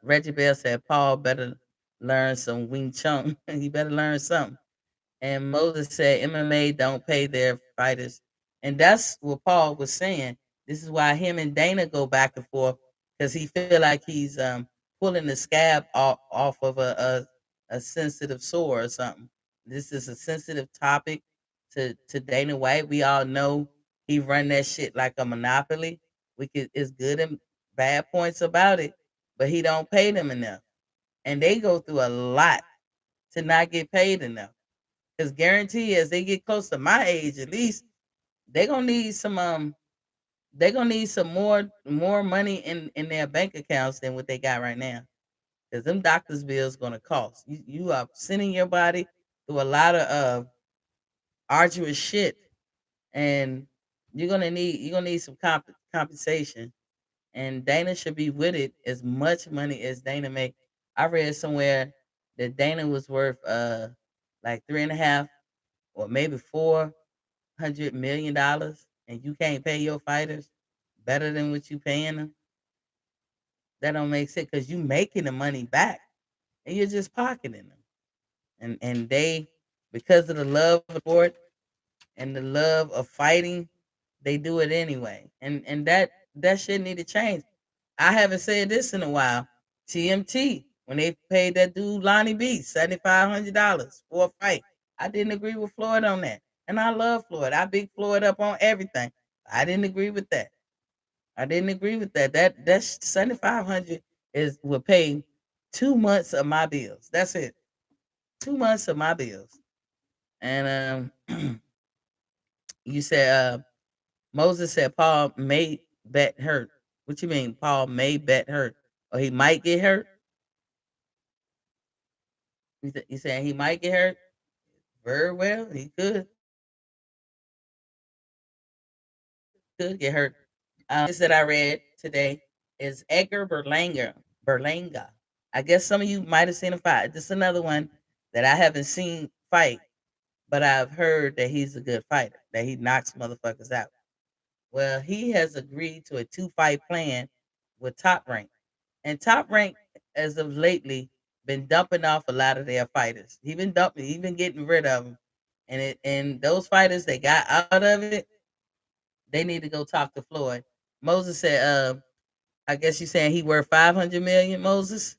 Reggie Bell said Paul better learn some Wing Chun. He better learn something. And Moses said MMA don't pay their fighters. And that's what Paul was saying. This is why him and Dana go back and forth, because he feel like he's pulling the scab off of a sensitive sore or something. This is a sensitive topic to Dana White. We all know he run that shit like a monopoly. It's good and bad points about it, but he don't pay them enough. And they go through a lot to not get paid enough. Because guarantee as they get close to my age, at least they're gonna need some more money in their bank accounts than what they got right now. Because them doctors' bills gonna cost. You are sending your body through a lot of arduous shit, and you're gonna need some compensation. And Dana should be with it as much money as Dana make. I read somewhere that Dana was worth like 3.5 or maybe $400 million, and you can't pay your fighters better than what you paying them. That don't make sense because you making the money back and you're just pocketing them. And they, because of the love of the sport and the love of fighting, they do it anyway. And that shit need to change. I haven't said this in a while. TMT, when they paid that dude Lonnie B $7,500 for a fight, I didn't agree with Floyd on that. And I love Floyd. I big Floyd up on everything. I didn't agree with that. I didn't agree with that. That's 7,500 is will pay 2 months of my bills. That's it. 2 months of my bills. And you said Moses said Paul may bet hurt. What you mean? Paul may bet hurt, or he might get hurt? You saying he might get hurt? Very well, he could get hurt. This that I read today is Edgar Berlanga. Berlanga. I guess some of you might have seen him fight. This is another one that I haven't seen fight, but I've heard that he's a good fighter, that he knocks motherfuckers out. Well, he has agreed to a two-fight plan with Top Rank. And Top Rank, as of lately, been dumping off a lot of their fighters. He been getting rid of them. And those fighters that got out of it, they need to go talk to Floyd. Moses said, I guess you saying he worth 500 million, Moses?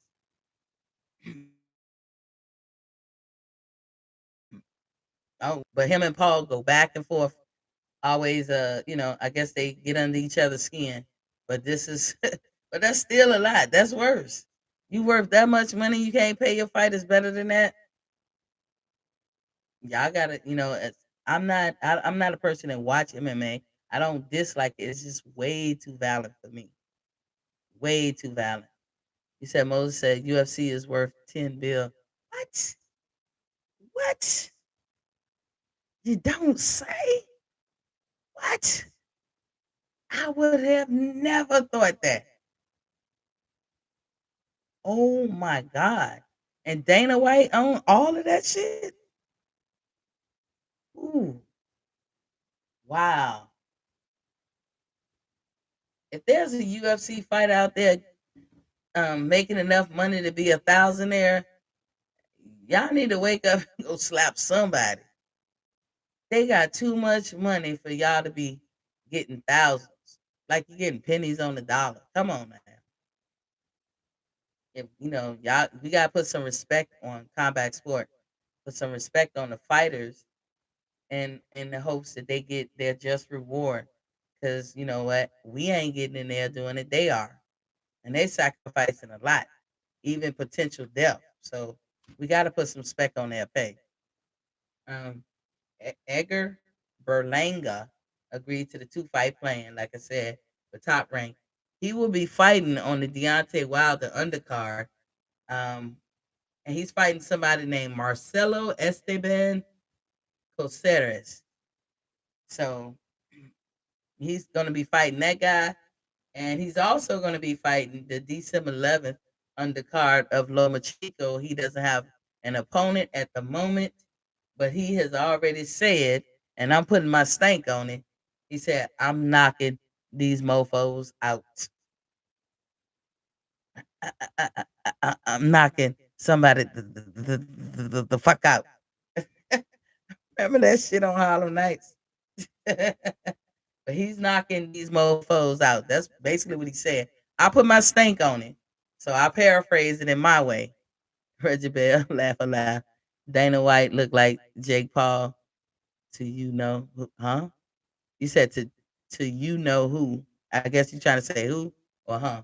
Oh, but him and Paul go back and forth always. I guess they get under each other's skin. But this is but that's still a lot. That's worse. You worth that much money, you can't pay your fighters better than that. Yeah, I gotta, I'm not a person that watch MMA. I don't dislike it. It's just way too violent for me. Way too violent. You said Moses said UFC is worth 10 bill. What? What? You don't say? What? I would have never thought that. Oh my God. And Dana White own all of that shit? Ooh, wow. If there's a UFC fight out there making enough money to be a thousandaire, y'all need to wake up and go slap somebody. They got too much money for y'all to be getting thousands. Like you're getting pennies on the dollar. Come on, man. If y'all, we gotta put some respect on combat sport. Put some respect on the fighters, and in the hopes that they get their just reward. Because you know what, we ain't getting in there doing it. They are, and they sacrificing a lot, even potential death. So we got to put some respect on their pay. Um, Edgar Berlanga agreed to the two-fight plan, like I said, for Top Rank. He will be fighting on the Deontay Wilder undercard, um, and he's fighting somebody named Marcelo Esteban Coceres. So he's going to be fighting that guy, and he's also going to be fighting the December 11th undercard of Loma Chico. He doesn't have an opponent at the moment, but he has already said, and I'm putting my stank on it. He said, "I'm knocking these mofo's out. I'm knocking somebody the fuck out." Remember that shit on Harlem Nights? But he's knocking these mofos out. That's basically what he said. I put my stank on it. So I paraphrase it in my way. Reggie Bell, laugh aloud. Dana White looked like Jake Paul to huh? You said to you know who. I guess you're trying to say who or huh?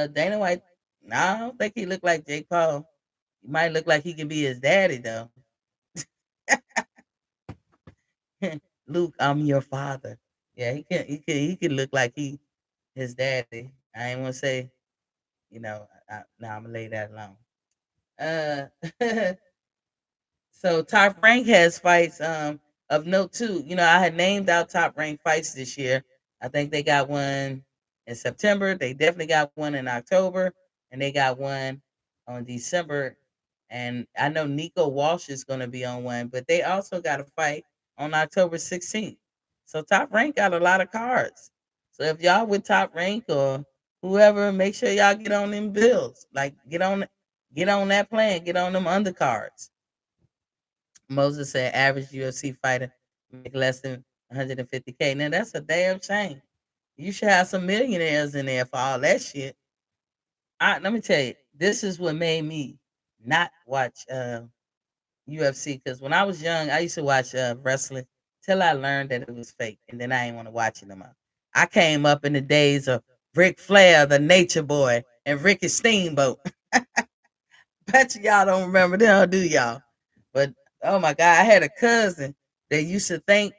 Dana White, no, I don't think he looked like Jake Paul. He might look like he can be his daddy though. Luke, I'm your father. Yeah, he can look like his daddy. I ain't want to say, now I'm gonna lay that alone. Uh, so Top Rank has fights of note too. I had named out Top Rank fights this year. I think they got one in September. They definitely got one in October, and they got one on December. And I know Nico Walsh is going to be on one, but they also got a fight on October 16th. So Top Rank got a lot of cards. So if y'all with Top Rank or whoever, make sure y'all get on them bills. Like get on that plan, get on them undercards. Moses said average UFC fighter make less than 150K. Now that's a damn shame. You should have some millionaires in there for all that shit. Let me tell you, this is what made me not watch UFC because when I was young, I used to watch wrestling till I learned that it was fake, and then I ain't want to watch it no more. I came up in the days of Ric Flair, the Nature Boy, and Ricky Steamboat. Bet you y'all don't remember them, do y'all? But oh my God, I had a cousin that used to think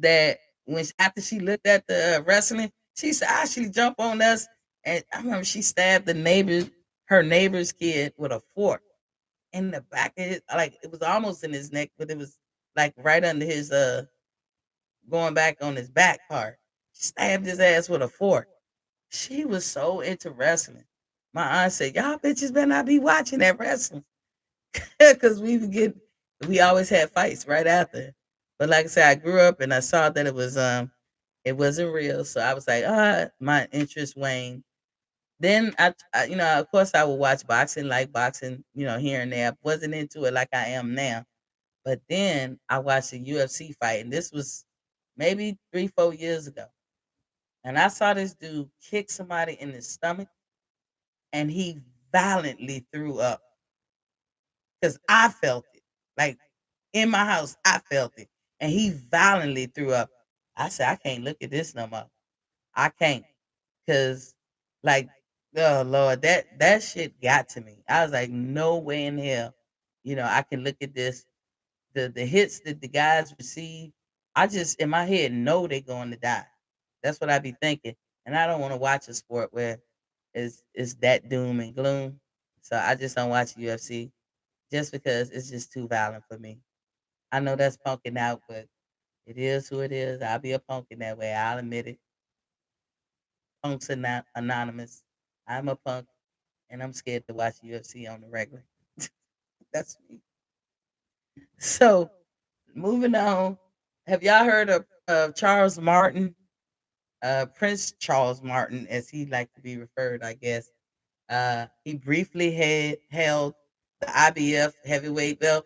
that after she looked at the wrestling, she said, "Ah, she jump on us." And I remember she stabbed her neighbor's kid with a fork in the back of his, like it was almost in his neck, but it was like right under his going back on his back part. She stabbed his ass with a fork. She was so into wrestling. My aunt said, "Y'all bitches better not be watching that wrestling." Because we always had fights right after. But like I said, I grew up and I saw that it wasn't real. So I was like, my interest waned. Then of course I would watch boxing, like boxing, here and there. Wasn't into it like I am now. But then I watched a UFC fight, and this was maybe 3, 4 years ago. And I saw this dude kick somebody in the stomach, and he violently threw up because I felt it. Like in my house, I felt it. And he violently threw up. I said, I can't look at this no more. I can't. Cause like, oh Lord, that shit got to me. I was like, no way in hell, I can look at this. The hits that the guys receive, I just in my head know they're going to die. That's what I be thinking. And I don't want to watch a sport where it's that doom and gloom. So I just don't watch UFC just because it's just too violent for me. I know that's punking out, but it is who it is. I'll be a punk in that way. I'll admit it. Punks are not anonymous. I'm a punk, and I'm scared to watch UFC on the regular. That's me. So, moving on. Have y'all heard of Charles Martin? Prince Charles Martin, as he like to be referred, I guess. He briefly had held the IBF heavyweight belt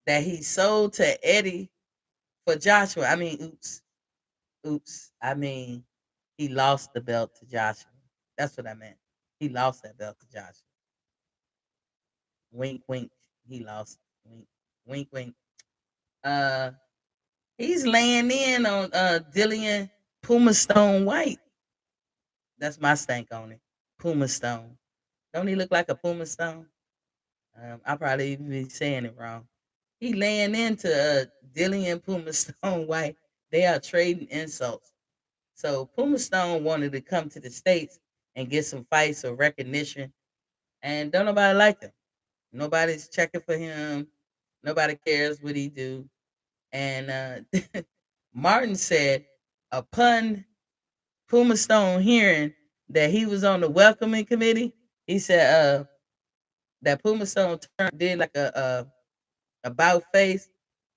that he sold to Eddie for Joshua. I mean, oops. I mean, he lost the belt to Joshua. That's what I meant. He lost that belt to Joshua. Wink, wink. He lost. Wink, wink, wink. Uh, he's laying in on Dillian Puma Stone White. That's my stank on it. Puma Stone. Don't he look like a Puma Stone? I probably even be saying it wrong. He laying into Dillian Puma Stone White. They are trading insults. So Puma Stone wanted to come to the States and get some fights or recognition, and don't nobody like him. Nobody's checking for him. Nobody cares what he do. And Martin said, upon Puma Stone hearing that he was on the welcoming committee, he said that Puma Stone did like a about face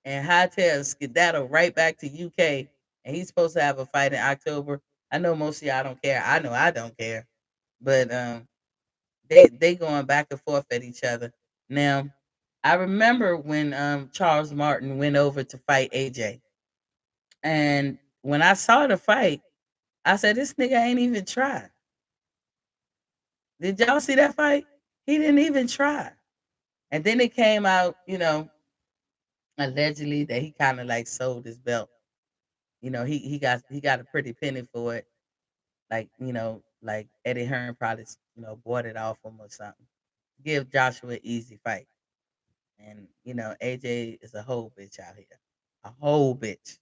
and hightail skedaddle right back to UK, and he's supposed to have a fight in October. I know most of y'all don't care. I know I don't care, but they going back and forth at each other. Now, I remember when Charles Martin went over to fight AJ, and when I saw the fight, I said this nigga ain't even try. Did y'all see that fight? He didn't even try. And then it came out, allegedly that he kind of like sold his belt. He got a pretty penny for it. Like Eddie Hearn probably bought it off him or something. Give Joshua an easy fight. And AJ is a whole bitch out here. A whole bitch.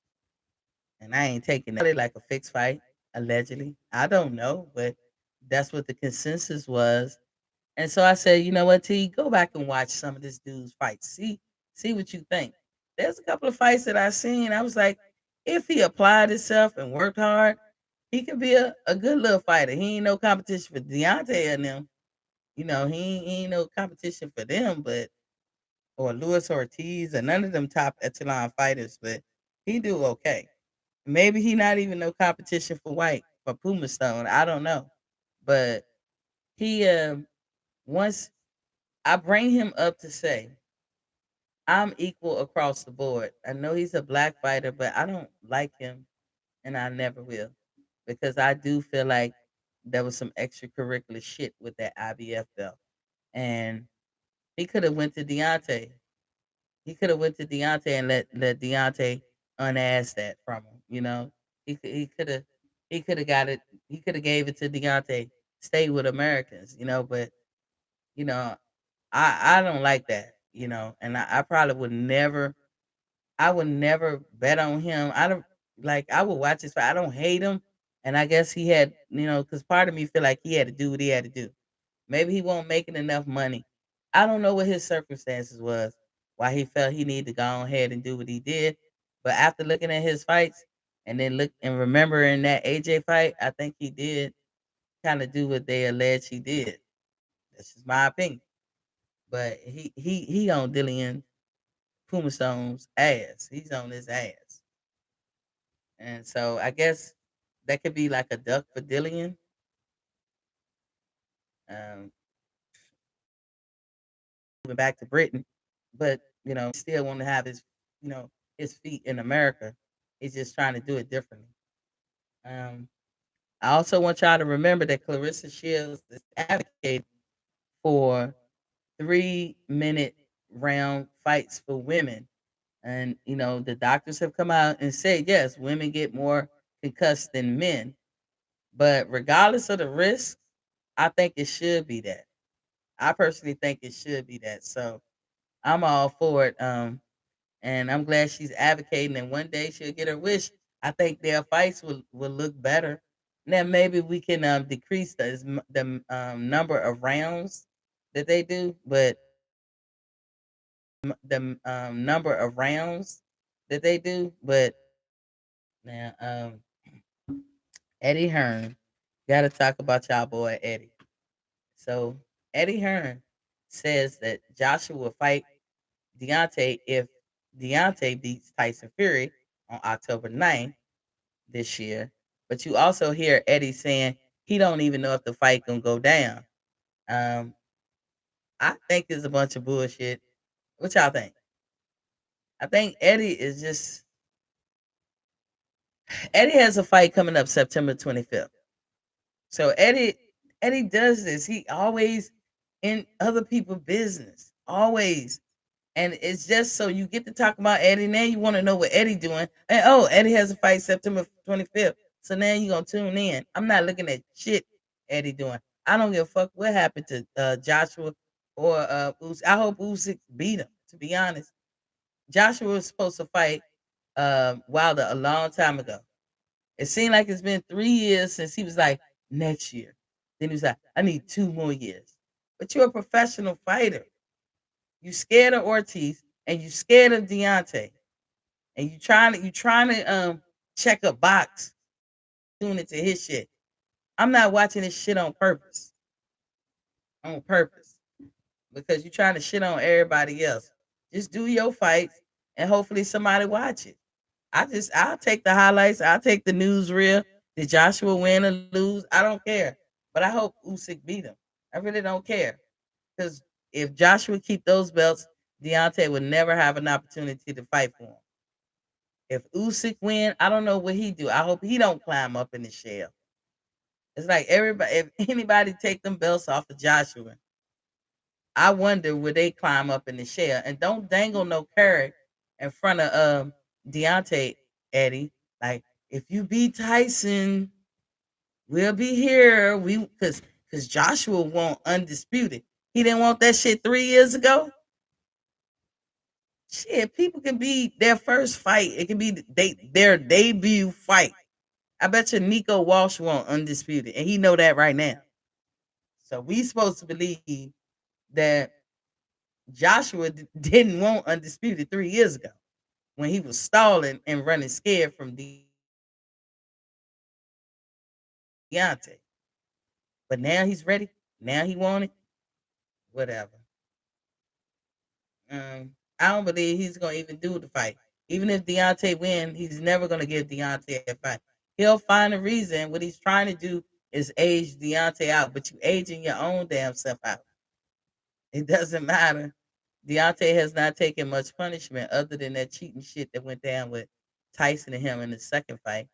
And I ain't taking that. Like a fixed fight, allegedly. I don't know, but that's what the consensus was. And so I said, you know what, T, go back and watch some of this dude's fights. See what you think. There's a couple of fights that I seen. I was like, if he applied himself and worked hard, he could be a good little fighter. He ain't no competition for Deontay and them. He ain't no competition for them, but or Luis Ortiz or none of them top echelon fighters, but he do okay. Maybe he not even no competition for Puma Stone. I don't know. But he once I bring him up to say I'm equal across the board. I know he's a black fighter, but I don't like him and I never will. Because I do feel like there was some extracurricular shit with that IBF belt. And he could have went to Deontay. He could have went to Deontay and let Deontay unasked that from him. He could have got it. He could have gave it to Deontay. Stay with Americans, but you know I don't like that, and I probably would never. I would never bet on him. I don't like. I would watch his fight. I don't hate him, and I guess he had, because part of me feel like he had to do what he had to do. Maybe he won't making enough money. I don't know what his circumstances was, why he felt he needed to go ahead and do what he did. But after looking at his fights and then look and remembering that AJ fight, I think he did kind of do what they allege he did. That's just my opinion. But he on Dillian Puma Stone's ass. He's on his ass. And so I guess that could be like a duck for Dillian. Um, moving back to Britain, but still want to have his feet in America. He's just trying to do it differently. Um, I also want y'all to remember that Clarissa Shields is advocating for 3-minute round fights for women. And the doctors have come out and said yes, women get more concussed than men. But regardless of the risk, I think it should be that. I personally think it should be that. So I'm all for it. And I'm glad she's advocating. And one day she'll get her wish. I think their fights will look better. Now maybe we can decrease the number of rounds that they do, but the number of rounds that they do. But now Eddie Hearn, got to talk about y'all boy Eddie. So Eddie Hearn says that Joshua will fight Deontay if Deontay beats Tyson Fury on October 9th this year. But you also hear Eddie saying he don't even know if the fight gonna go down. Um, I think it's a bunch of bullshit. What y'all think? I think Eddie has a fight coming up September 25th. So Eddie does this. He always in other people's business. Always. And it's just so you get to talk about Eddie. Now you want to know what Eddie doing. And oh, Eddie has a fight September 25th. So now you're gonna tune in. I'm not looking at shit Eddie doing. I don't give a fuck what happened to Joshua or Usyk. I hope Usyk beat him, to be honest. Joshua was supposed to fight Wilder a long time ago. It seemed like it's been 3 years since he was like, next year. Then he was like, I need 2 more years. But you're a professional fighter. You scared of Ortiz and you scared of Deontay. And you trying to check a box, doing it to his shit. I'm not watching this shit on purpose. On purpose. Because you're trying to shit on everybody else. Just do your fights and hopefully somebody watch it. I'll take the highlights. I'll take the news reel. Did Joshua win or lose? I don't care. But I hope Usyk beat him. I really don't care. Because if Joshua keep those belts, Deontay would never have an opportunity to fight for him. If Usyk win, I don't know what he do. I hope he don't climb up in the shell. It's like everybody. If anybody take them belts off of Joshua, I wonder would they climb up in the shell and don't dangle no carrot in front of Deontay Eddie. Like if you beat Tyson, we'll be here. Because Joshua won't undisputed. He didn't want that shit 3 years ago. Shit, people can be their first fight. It can be their debut fight. I bet you Nico Walsh won't undisputed, and he know that right now. So we supposed to believe that Joshua didn't want undisputed 3 years ago when he was stalling and running scared from Deontay. But now he's ready. Now he want it. Whatever. I don't believe he's gonna even do the fight. Even if Deontay win, he's never gonna give Deontay a fight. He'll find a reason. What he's trying to do is age Deontay out, but you aging your own damn self out. It doesn't matter. Deontay has not taken much punishment other than that cheating shit that went down with Tyson and him in the second fight.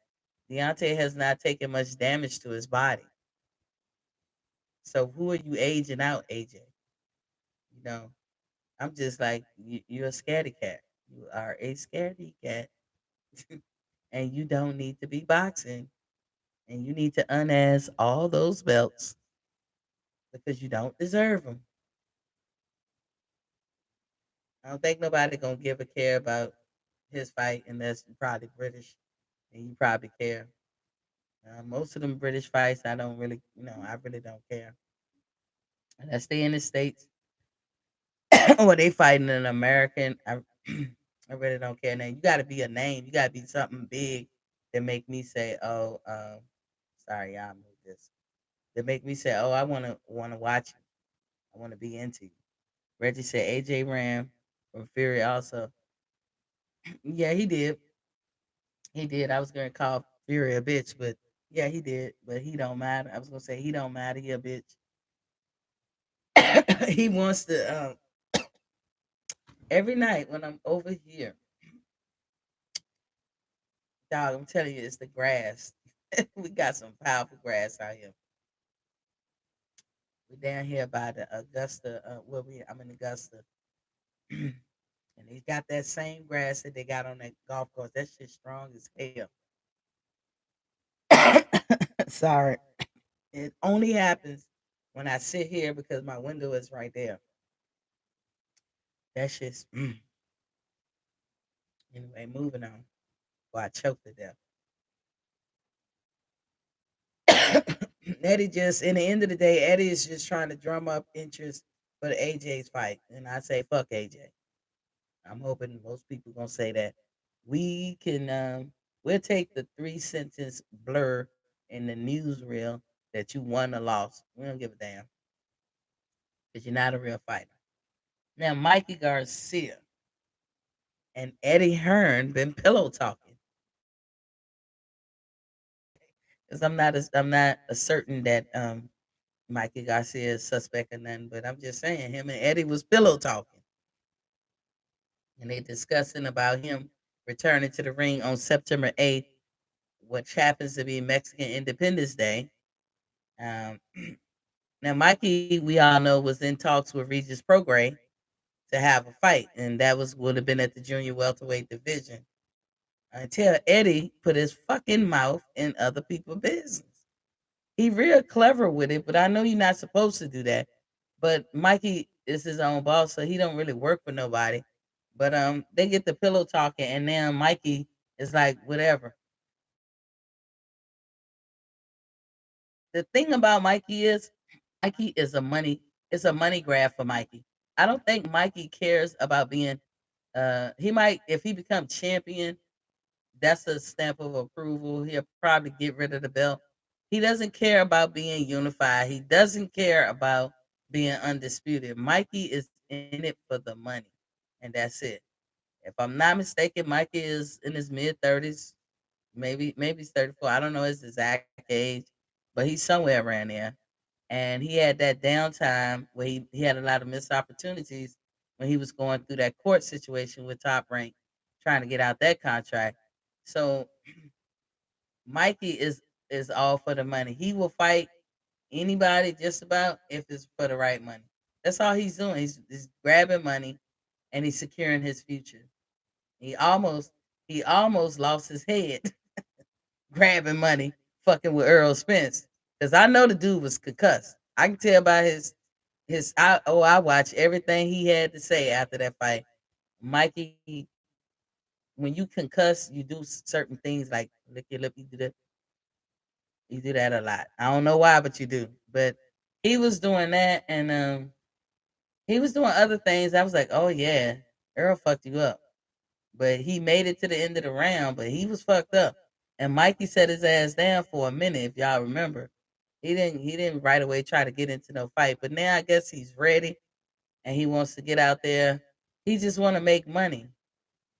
Deontay has not taken much damage to his body. So who are you aging out, AJ? You know, I'm just like you're a scaredy cat. You are a scaredy cat. And you don't need to be boxing. And you need to unass all those belts because you don't deserve them. I don't think nobody gonna give a care about his fight unless you're probably British and you probably care. Most of them British fights, I don't really, I really don't care. Unless they in the States or they fighting an American, I really don't care. Now you got to be a name. You got to be something big that make me say, "Oh, sorry, I moved this." That make me say, "Oh, I want to watch you. I want to be into you." Reggie said AJ Ram from Fury also. Yeah, he did. He did. I was gonna call Fury a bitch, but yeah, he did. But he don't matter. I was gonna say he don't matter. He a bitch. He wants to. Every night when I'm over here, dog, I'm telling you, it's the grass. We got some powerful grass out here. We down here by the Augusta. I'm in Augusta, and they got that same grass that they got on that golf course. That shit strong as hell. Sorry, it only happens when I sit here because my window is right there. That shit's anyway. Moving on. Well, I choked to death. Eddie just, in the end of the day, Eddie is just trying to drum up interest for the AJ's fight, and I say fuck AJ. I'm hoping most people gonna say that. We can we'll take the 3 sentence blur in the newsreel that you won or lost. We don't give a damn because you're not a real fighter. Now Mikey Garcia and Eddie Hearn been pillow talking. Because I'm not certain that Mikey Garcia is suspect or nothing, but I'm just saying him and Eddie was pillow talking. And they discussing about him returning to the ring on September 8th, which happens to be Mexican Independence Day. Um, Now, Mikey, we all know, was in talks with Regis Prograis to have a fight, and that would have been at the junior welterweight division. Until Eddie put his fucking mouth in other people's business. He real clever with it, but I know you're not supposed to do that. But Mikey is his own boss, so he don't really work for nobody. But they get the pillow talking, and now Mikey is like, whatever. The thing about Mikey is a money grab for Mikey. I don't think Mikey cares about being he might if he become champion, that's a stamp of approval. He'll probably get rid of the belt. He doesn't care about being unified. He doesn't care about being undisputed. Mikey is in it for the money. And that's it. If I'm not mistaken, Mikey is in his mid 30s, maybe he's 34. I don't know his exact age, but he's somewhere around there. And he had that downtime where he had a lot of missed opportunities when he was going through that court situation with Top Rank, trying to get out that contract. So Mikey is all for the money. He will fight anybody just about if it's for the right money. That's all he's doing. He's grabbing money and he's securing his future. He almost he almost lost his head grabbing money, fucking with Earl Spence. Because I know the dude was concussed. I can tell by I watched everything he had to say after that fight. Mikey, when you concuss, you do certain things like lick your lip. You do that a lot. I don't know why, but you do. But he was doing that, and he was doing other things. I was like, oh yeah, Earl fucked you up. But he made it to the end of the round, but he was fucked up. And Mikey set his ass down for a minute, if y'all remember. He didn't right away try to get into no fight. But now I guess he's ready and he wants to get out there. He just wanna make money.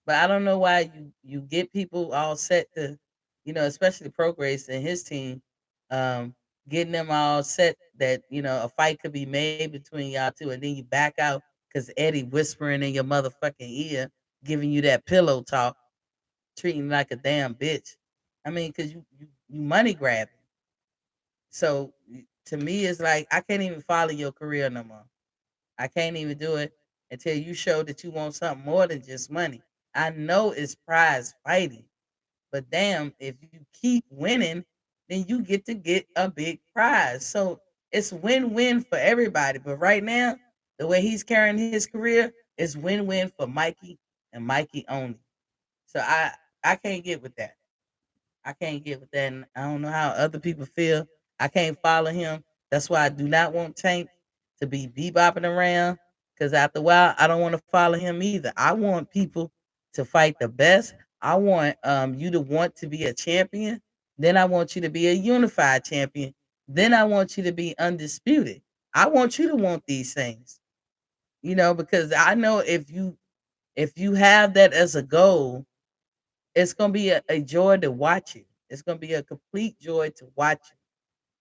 But I don't know why you get people all set to, especially Progress and his team, um, getting them all set that a fight could be made between y'all two, and then you back out because Eddie whispering in your motherfucking ear, giving you that pillow talk, treating you like a damn bitch. I mean, because you money grabbing. So to me, it's like I can't even follow your career no more. I can't even do it until you show that you want something more than just money. I know it's prize fighting. But damn, if you keep winning, then you get a big prize. So it's win-win for everybody. But right now, the way he's carrying his career is win-win for Mikey and Mikey only. So I can't get with that. I can't get with that. And I don't know how other people feel. I can't follow him. That's why I do not want Tank to be bebopping around. Because after a while, I don't want to follow him either. I want people to fight the best. I want you to want to be a champion. Then I want you to be a unified champion. Then I want you to be undisputed. I want you to want these things. Because I know if you have that as a goal, it's gonna be a joy to watch it. It's gonna be a complete joy to watch it.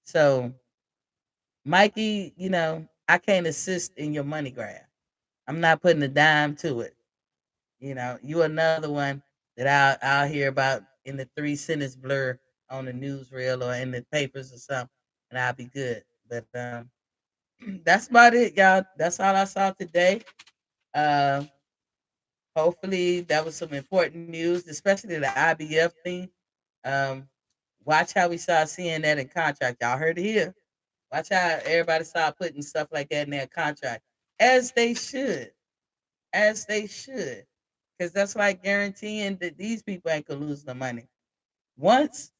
So, Mikey, I can't assist in your money grab. I'm not putting a dime to it. You another one that I'll hear about in the 3 sentence blur on the newsreel or in the papers or something, and I'll be good. But that's about it, y'all. That's all I saw today. Uh, Hopefully that was some important news, especially the IBF thing. Um, Watch how we start seeing that in contract. Y'all heard it here. Watch how everybody start putting stuff like that in their contract, as they should, as they should, because that's like guaranteeing that these people ain't gonna lose the money. Once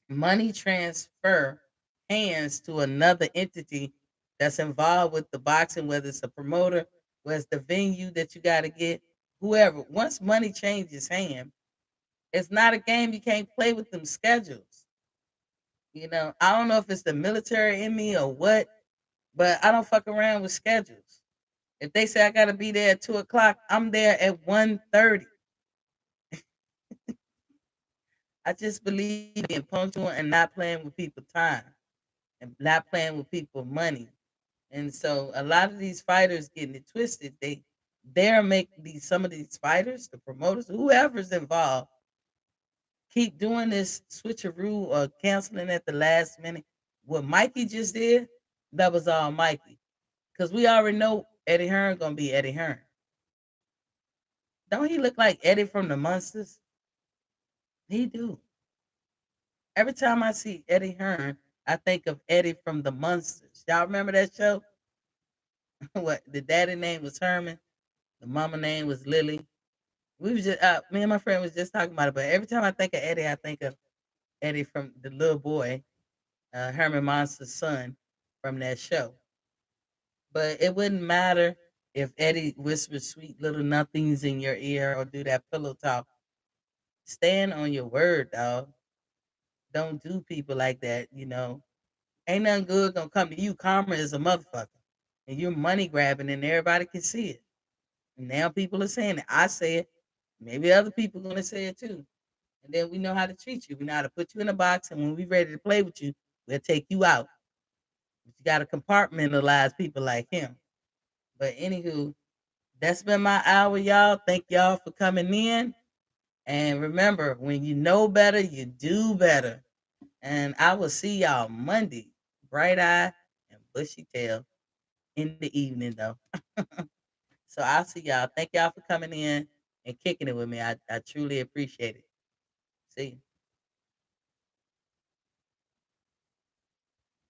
money transfer hands to another entity that's involved with the boxing, whether it's a promoter, whether it's the venue that you got to get, whoever. Once money changes hands, it's not a game. You can't play with them schedules. I don't know if it's the military in me or what, but I don't fuck around with schedules. If they say I gotta be there at 2 o'clock, I'm there at 1:30. I just believe in punctual and not playing with people's time and not playing with people's money. And so a lot of these fighters getting it twisted. They're making some of these fighters, the promoters, whoever's involved, keep doing this switcheroo or canceling at the last minute. What Mikey just did, that was all Mikey. Because we already know Eddie Hearn gonna be Eddie Hearn. Don't he look like Eddie from the Monsters? He do. Every time I see Eddie Hearn, I think of Eddie from the Monsters. Y'all remember that show? What the daddy name was Herman, the mama name was Lily. We was just me and my friend was just talking about it. But every time I think of Eddie, I think of Eddie from the little boy, Herman Monster's son from that show. But it wouldn't matter if Eddie whispers sweet little nothings in your ear or do that pillow talk. Stand on your word, dog. Don't do people like that. Ain't nothing good gonna come to you. Karma is a motherfucker. And you're money grabbing and everybody can see it. And now people are saying it. I say it. Maybe other people gonna say it too. And then we know how to treat you. We know how to put you in a box, and when we ready to play with you, we'll take you out. But you gotta compartmentalize people like him. But anywho, that's been my hour, y'all. Thank y'all for coming in. And remember, when you know better, you do better. And I will see y'all Monday, bright eye and bushy tail in the evening, though. So I'll see y'all. Thank y'all for coming in and kicking it with me. I truly appreciate it. See you.